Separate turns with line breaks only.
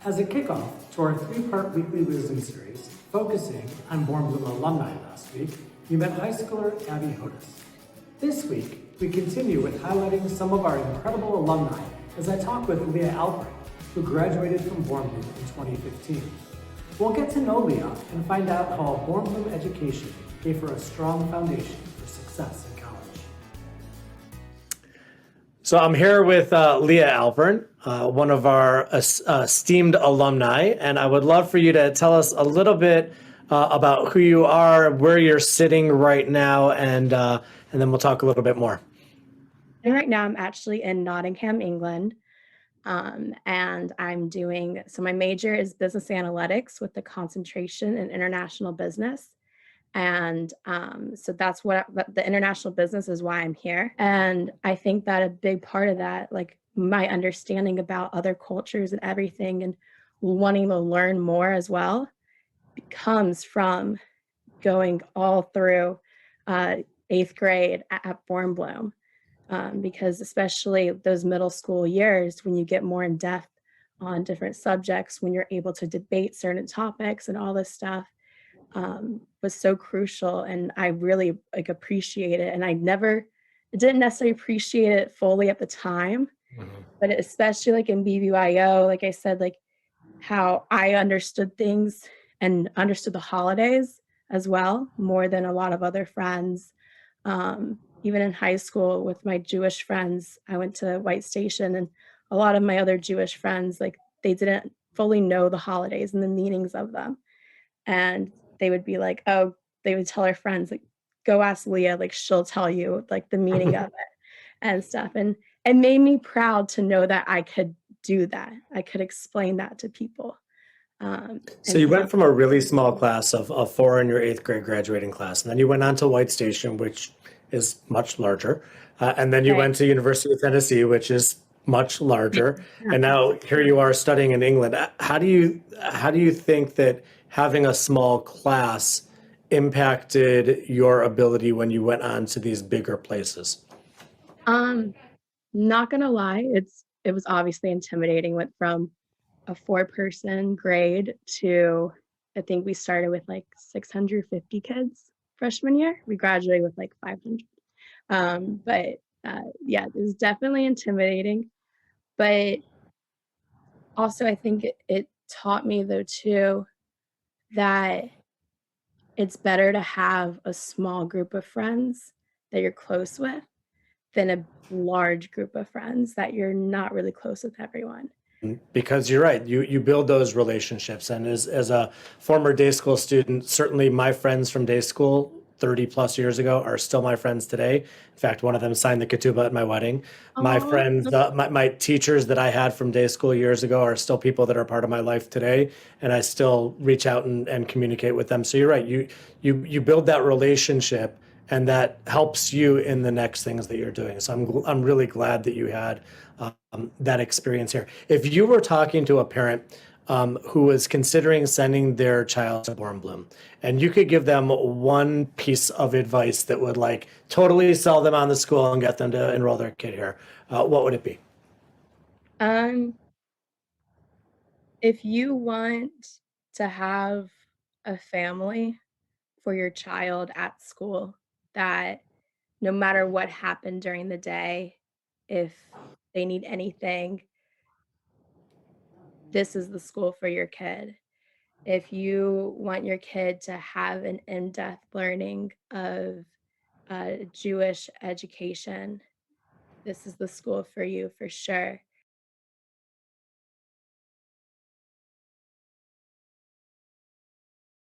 As a kickoff to our three-part weekly wisdom series focusing on Born Bloom alumni last week, we met high schooler Abby Hodis. This week, we continue with highlighting some of our incredible alumni as I talk with Leah Alpert, who graduated from Born Bloom in 2015. We'll get to know Leah and find out how a Born Bloom education gave her a strong foundation for success in college. So I'm here with Leah Alpert, one of our esteemed alumni, and I would love for you to tell us a little bit about who you are, where you're sitting right now, and then we'll talk a little bit more.
And right now I'm actually in Nottingham, England, and so my major is business analytics with the concentration in international business. And so that's what the international business is why I'm here. And I think that a big part of that, like my understanding about other cultures and everything and wanting to learn more as well, comes from going all through 8th grade at Born Bloom. Because especially those middle school years, when you get more in depth on different subjects, when you're able to debate certain topics and all this stuff, was so crucial. And I really appreciate it. And I didn't necessarily appreciate it fully at the time, but especially in BBYO, like I said, how I understood things and understood the holidays as well, more than a lot of other friends. Even in high school with my Jewish friends, I went to White Station, and a lot of my other Jewish friends, they didn't fully know the holidays and the meanings of them. And they would be they would tell our friends, go ask Leah, she'll tell you the meaning of it and stuff. And it made me proud to know that I could do that. I could explain that to people.
So you went from a really small class of 4 in your 8th grade graduating class, and then you went on to White Station, which is much larger. And then you went to University of Tennessee, which is much larger. And now here you are studying in England. How do you think that having a small class impacted your ability when you went on to these bigger places?
Not gonna lie, it was obviously intimidating. Went from a 4-person grade to, I think we started with 650 kids freshman year. We graduated with 500. Yeah, it was definitely intimidating. But also I think it taught me though too that it's better to have a small group of friends that you're close with than a large group of friends that you're not really close with everyone.
Because you're right, you build those relationships. And as a former day school student, certainly my friends from day school 30 plus years ago are still my friends today. In fact, one of them signed the ketubah at my wedding. My friends, my teachers that I had from day school years ago are still people that are part of my life today, and I still reach out and communicate with them. So you're right, you build that relationship, and that helps you in the next things that you're doing. So I'm really glad that you had that experience here. If you were talking to a parent who was considering sending their child to Born Bloom, and you could give them one piece of advice that would totally sell them on the school and get them to enroll their kid here, what would it be?
If you want to have a family for your child at school, that no matter what happened during the day, if they need anything, this is the school for your kid. If you want your kid to have an in-depth learning of Jewish education, this is the school for you for sure.